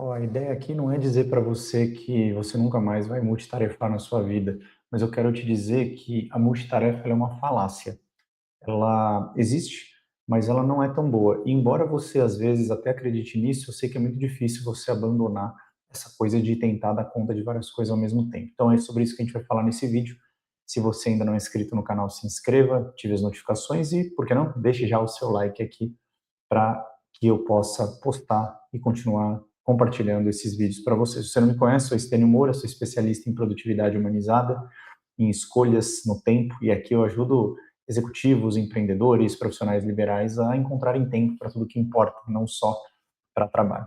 Ó, a ideia aqui não é dizer para você que você nunca mais vai multitarefar na sua vida, mas eu quero te dizer que a multitarefa ela é uma falácia. Ela existe, mas ela não é tão boa. E embora você às vezes até acredite nisso, eu sei que é muito difícil você abandonar essa coisa de tentar dar conta de várias coisas ao mesmo tempo. Então é sobre isso que a gente vai falar nesse vídeo. Se você ainda não é inscrito no canal, se inscreva, ative as notificações e, por que não, deixe já o seu like aqui para que eu possa postar e continuar compartilhando esses vídeos para você. Se você não me conhece, sou Estênio Moura, sou especialista em produtividade humanizada, em escolhas no tempo, e aqui eu ajudo executivos, empreendedores, profissionais liberais a encontrarem tempo para tudo que importa, não só para trabalho.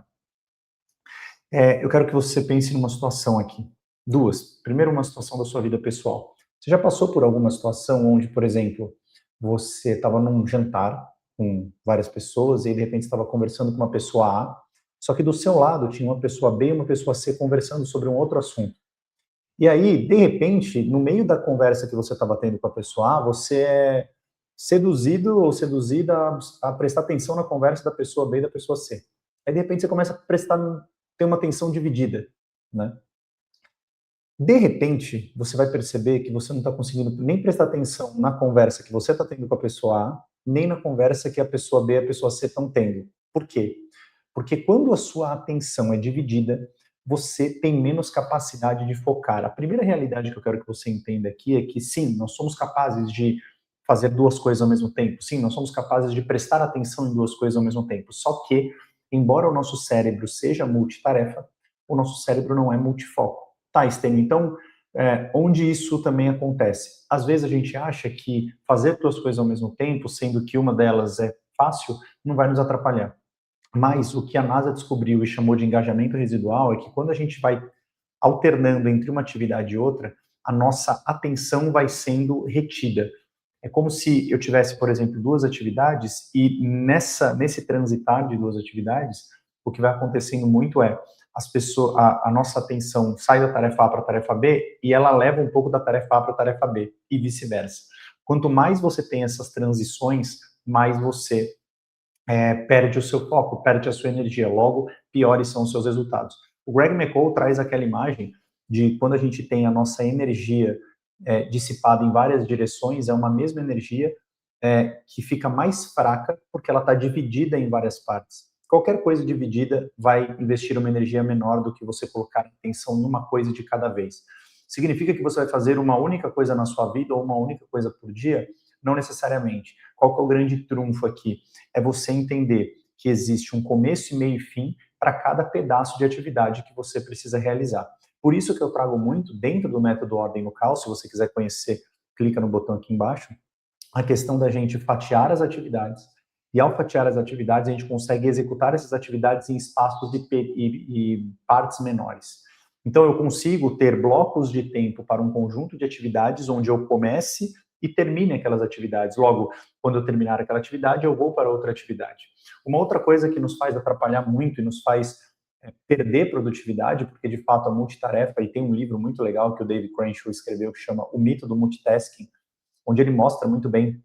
Eu quero que você pense numa situação aqui. Duas. Primeiro, uma situação da sua vida pessoal. Você já passou por alguma situação onde, por exemplo, você estava num jantar com várias pessoas e de repente estava conversando com uma pessoa A, só que do seu lado tinha uma pessoa B e uma pessoa C conversando sobre um outro assunto. E aí, de repente, no meio da conversa que você estava tendo com a pessoa A, você é seduzido ou seduzida a prestar atenção na conversa da pessoa B e da pessoa C. Aí, de repente, você começa a ter uma atenção dividida, né? De repente, você vai perceber que você não está conseguindo nem prestar atenção na conversa que você está tendo com a pessoa A, nem na conversa que a pessoa B e a pessoa C estão tendo. Por quê? Porque quando a sua atenção é dividida, você tem menos capacidade de focar. A primeira realidade que eu quero que você entenda aqui é que, sim, nós somos capazes de fazer duas coisas ao mesmo tempo. Sim, nós somos capazes de prestar atenção em duas coisas ao mesmo tempo. Só que, embora o nosso cérebro seja multitarefa, o nosso cérebro não é multifoco. Tá, Stênio, então, onde isso também acontece? Às vezes a gente acha que fazer duas coisas ao mesmo tempo, sendo que uma delas é fácil, não vai nos atrapalhar. Mas o que a NASA descobriu e chamou de engajamento residual é que quando a gente vai alternando entre uma atividade e outra, a nossa atenção vai sendo retida. É como se eu tivesse, por exemplo, duas atividades e nesse transitar de duas atividades, o que vai acontecendo muito é a nossa atenção sai da tarefa A para a tarefa B e ela leva um pouco da tarefa A para a tarefa B e vice-versa. Quanto mais você tem essas transições, mais você perde o seu foco, perde a sua energia, logo piores são os seus resultados. O Greg McCall traz aquela imagem de quando a gente tem a nossa energia dissipada em várias direções, é uma mesma energia que fica mais fraca porque ela está dividida em várias partes. Qualquer coisa dividida vai investir uma energia menor do que você colocar atenção em uma coisa de cada vez. Significa que você vai fazer uma única coisa na sua vida ou uma única coisa por dia? Não necessariamente. Qual que é o grande trunfo aqui? É você entender que existe um começo, meio e fim para cada pedaço de atividade que você precisa realizar. Por isso que eu trago muito, dentro do método Ordem no Caos, se você quiser conhecer, clica no botão aqui embaixo, a questão da gente fatiar as atividades, e ao fatiar as atividades, a gente consegue executar essas atividades em espaços e partes menores. Então, eu consigo ter blocos de tempo para um conjunto de atividades onde eu comece e termine aquelas atividades. Logo, quando eu terminar aquela atividade, eu vou para outra atividade. Uma outra coisa que nos faz atrapalhar muito e nos faz perder produtividade, porque de fato a multitarefa, e tem um livro muito legal que o David Crenshaw escreveu que chama O Mito do Multitasking, onde ele mostra muito bem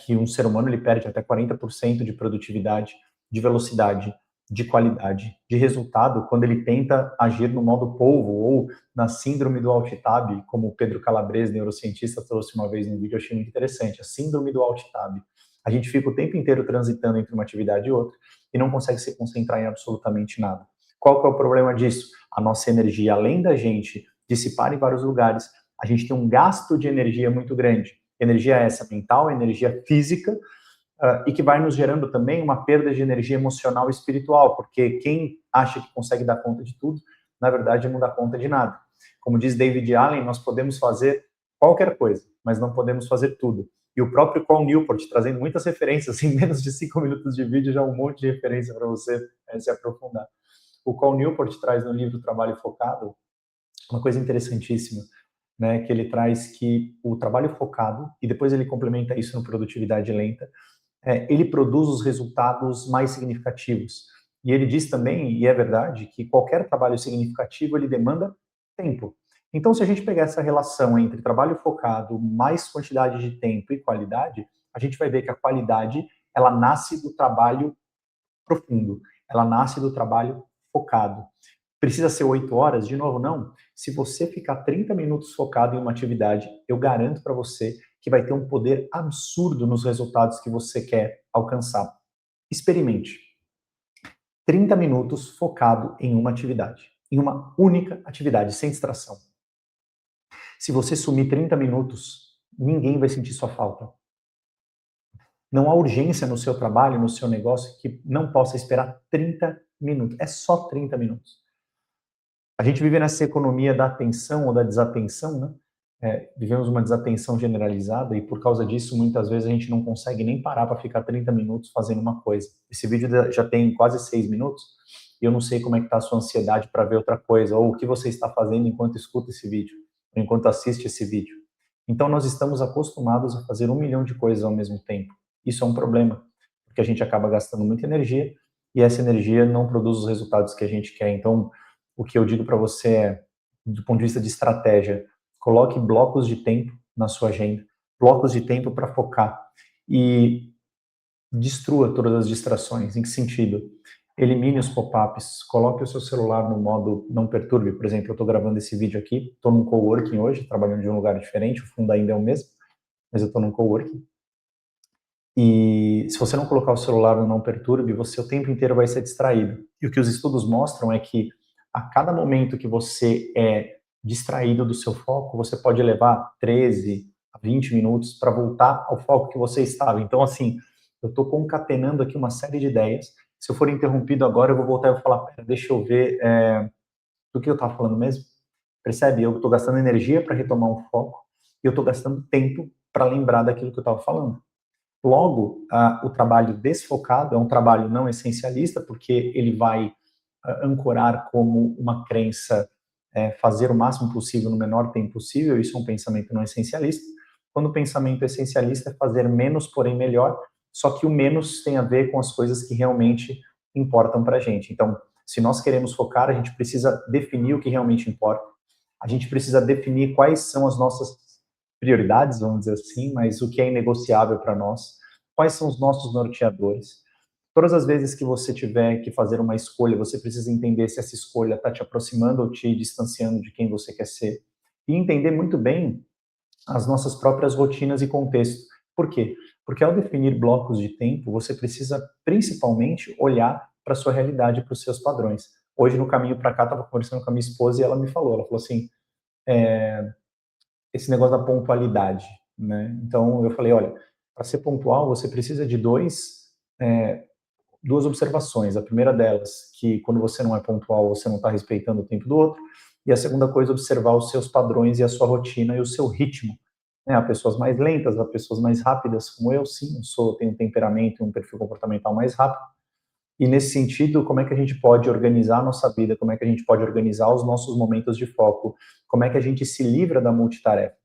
que um ser humano ele perde até 40% de produtividade, de velocidade, de qualidade, de resultado, quando ele tenta agir no modo polvo ou na síndrome do alt-tab, como o Pedro Calabres, neurocientista, trouxe uma vez no vídeo, eu achei muito interessante, a síndrome do alt-tab. A gente fica o tempo inteiro transitando entre uma atividade e outra e não consegue se concentrar em absolutamente nada. Qual que é o problema disso? A nossa energia, além da gente dissipar em vários lugares, a gente tem um gasto de energia muito grande. Energia essa mental, energia física, e que vai nos gerando também uma perda de energia emocional e espiritual, porque quem acha que consegue dar conta de tudo, na verdade não dá conta de nada. Como diz David Allen, nós podemos fazer qualquer coisa, mas não podemos fazer tudo. E o próprio Cal Newport, trazendo muitas referências, em menos de 5 minutos de vídeo, já um monte de referência para você se aprofundar. O Cal Newport traz no livro Trabalho Focado uma coisa interessantíssima, né, que ele traz que o trabalho focado, e depois ele complementa isso no produtividade lenta, ele produz os resultados mais significativos. E ele diz também, e é verdade, que qualquer trabalho significativo, ele demanda tempo. Então, se a gente pegar essa relação entre trabalho focado, mais quantidade de tempo e qualidade, a gente vai ver que a qualidade, ela nasce do trabalho profundo, ela nasce do trabalho focado. Precisa ser 8 horas? De novo, não. Se você ficar 30 minutos focado em uma atividade, eu garanto para você que vai ter um poder absurdo nos resultados que você quer alcançar. Experimente. 30 minutos focado em uma atividade, em uma única atividade, sem distração. Se você sumir 30 minutos, ninguém vai sentir sua falta. Não há urgência no seu trabalho, no seu negócio, que não possa esperar 30 minutos. É só 30 minutos. A gente vive nessa economia da atenção ou da desatenção, né? Vivemos uma desatenção generalizada e por causa disso, muitas vezes a gente não consegue nem parar para ficar 30 minutos fazendo uma coisa. Esse vídeo já tem quase 6 minutos e eu não sei como é que está a sua ansiedade para ver outra coisa ou o que você está fazendo enquanto escuta esse vídeo, ou enquanto assiste esse vídeo. Então, nós estamos acostumados a fazer 1 milhão de coisas ao mesmo tempo. Isso é um problema, porque a gente acaba gastando muita energia e essa energia não produz os resultados que a gente quer. Então, o que eu digo para você é, do ponto de vista de estratégia, coloque blocos de tempo na sua agenda, blocos de tempo para focar e destrua todas as distrações. Em que sentido? Elimine os pop-ups, coloque o seu celular no modo não perturbe. Por exemplo, eu estou gravando esse vídeo aqui, estou num coworking hoje, trabalhando de um lugar diferente, o fundo ainda é o mesmo, mas eu estou num coworking. E se você não colocar o celular no não perturbe, você o tempo inteiro vai ser distraído. E o que os estudos mostram é que a cada momento que você é distraído do seu foco, você pode levar 13 a 20 minutos para voltar ao foco que você estava. Então, assim, eu estou concatenando aqui uma série de ideias. Se eu for interrompido agora, eu vou voltar e vou falar, pera, deixa eu ver do que eu estava falando mesmo. Percebe? Eu estou gastando energia para retomar um foco e eu estou gastando tempo para lembrar daquilo que eu estava falando. Logo, o trabalho desfocado é um trabalho não essencialista, porque ele vai ancorar como uma crença fazer o máximo possível no menor tempo possível. Isso é um pensamento não essencialista. Quando o pensamento essencialista é fazer menos, porém melhor, só que o menos tem a ver com as coisas que realmente importam para a gente. Então, se nós queremos focar, a gente precisa definir o que realmente importa, a gente precisa definir quais são as nossas prioridades, vamos dizer assim, mas o que é inegociável para nós, quais são os nossos norteadores. Todas as vezes que você tiver que fazer uma escolha, você precisa entender se essa escolha está te aproximando ou te distanciando de quem você quer ser. E entender muito bem as nossas próprias rotinas e contexto. Por quê? Porque ao definir blocos de tempo, você precisa principalmente olhar para a sua realidade, para os seus padrões. Hoje, no caminho para cá, estava conversando com a minha esposa e ela falou assim, esse negócio da pontualidade, né? Então, eu falei, olha, para ser pontual, você precisa de duas observações. A primeira delas, que quando você não é pontual, você não está respeitando o tempo do outro. E a segunda coisa, observar os seus padrões e a sua rotina e o seu ritmo. Há pessoas mais lentas, há pessoas mais rápidas, como eu, sim, tenho um temperamento e um perfil comportamental mais rápido. E nesse sentido, como é que a gente pode organizar a nossa vida, como é que a gente pode organizar os nossos momentos de foco, como é que a gente se livra da multitarefa.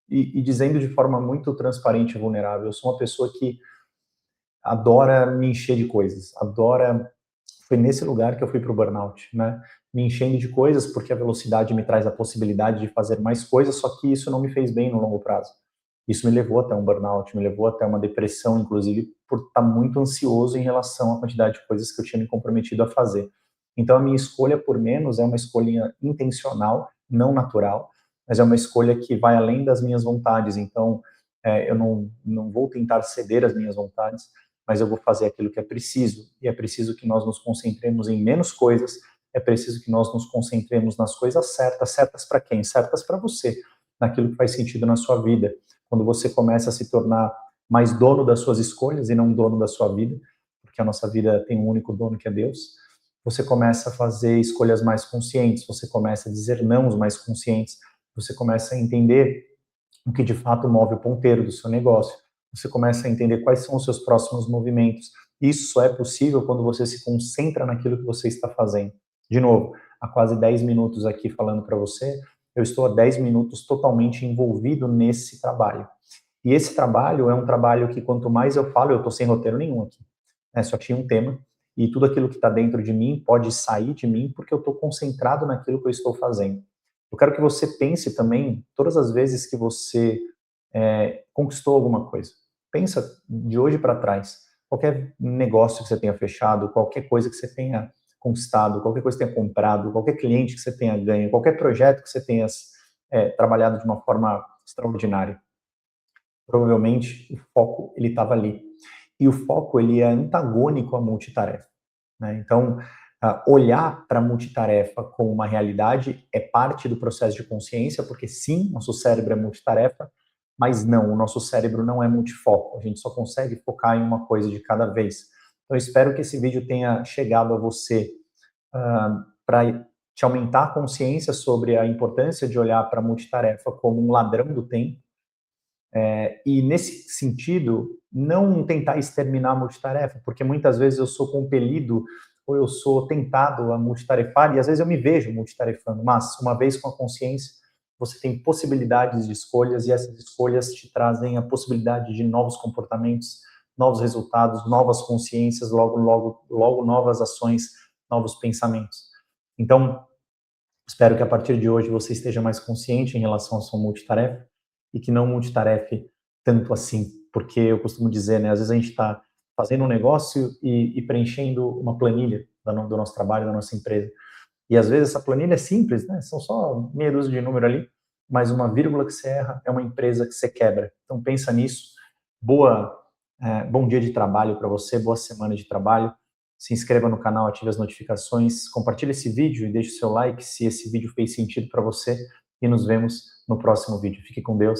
E dizendo de forma muito transparente e vulnerável, eu sou uma pessoa que adora me encher de coisas, adora... Foi nesse lugar que eu fui para o burnout, né? Me enchendo de coisas, porque a velocidade me traz a possibilidade de fazer mais coisas, só que isso não me fez bem no longo prazo. Isso me levou até um burnout, me levou até uma depressão, inclusive, por estar muito ansioso em relação à quantidade de coisas que eu tinha me comprometido a fazer. Então, a minha escolha por menos é uma escolha intencional, não natural, mas é uma escolha que vai além das minhas vontades. Então, eu não vou tentar ceder às minhas vontades, mas eu vou fazer aquilo que é preciso. E é preciso que nós nos concentremos em menos coisas, é preciso que nós nos concentremos nas coisas certas. Certas para quem? Certas para você, naquilo que faz sentido na sua vida. Quando você começa a se tornar mais dono das suas escolhas e não dono da sua vida, porque a nossa vida tem um único dono que é Deus, você começa a fazer escolhas mais conscientes, você começa a dizer nãos mais conscientes, você começa a entender o que de fato move o ponteiro do seu negócio, você começa a entender quais são os seus próximos movimentos. Isso só é possível quando você se concentra naquilo que você está fazendo. De novo, há quase 10 minutos aqui falando para você, eu estou há 10 minutos totalmente envolvido nesse trabalho. E esse trabalho é um trabalho que quanto mais eu falo, eu estou sem roteiro nenhum aqui. Só tinha um tema, e tudo aquilo que está dentro de mim pode sair de mim porque eu estou concentrado naquilo que eu estou fazendo. Eu quero que você pense também, todas as vezes que você conquistou alguma coisa. Pensa de hoje para trás. Qualquer negócio que você tenha fechado, qualquer coisa que você tenha conquistado, qualquer coisa que você tenha comprado, qualquer cliente que você tenha ganho, qualquer projeto que você tenha trabalhado de uma forma extraordinária. Provavelmente o foco ele estava ali. E o foco ele é antagônico à multitarefa, né? Então, olhar para a multitarefa como uma realidade é parte do processo de consciência, porque sim, nosso cérebro é multitarefa, mas não, o nosso cérebro não é multifoco, a gente só consegue focar em uma coisa de cada vez. Então, eu espero que esse vídeo tenha chegado a você para te aumentar a consciência sobre a importância de olhar para a multitarefa como um ladrão do tempo, e nesse sentido, não tentar exterminar a multitarefa, porque muitas vezes eu sou compelido ou eu sou tentado a multitarefar, e às vezes eu me vejo multitarefando, mas uma vez com a consciência, você tem possibilidades de escolhas, e essas escolhas te trazem a possibilidade de novos comportamentos, novos resultados, novas consciências, logo novas ações, novos pensamentos. Então, espero que a partir de hoje você esteja mais consciente em relação à sua multitarefa e que não multitarefe tanto assim, porque eu costumo dizer, né, às vezes a gente está fazendo um negócio e preenchendo uma planilha do nosso trabalho, da nossa empresa. E às vezes essa planilha é simples, né, são só meia dúzia de número ali, mas uma vírgula que você erra é uma empresa que você quebra. Então pensa nisso. Bom dia de trabalho para você, boa semana de trabalho. Se inscreva no canal, ative as notificações, compartilhe esse vídeo e deixe o seu like se esse vídeo fez sentido para você, e nos vemos no próximo vídeo. Fique com Deus.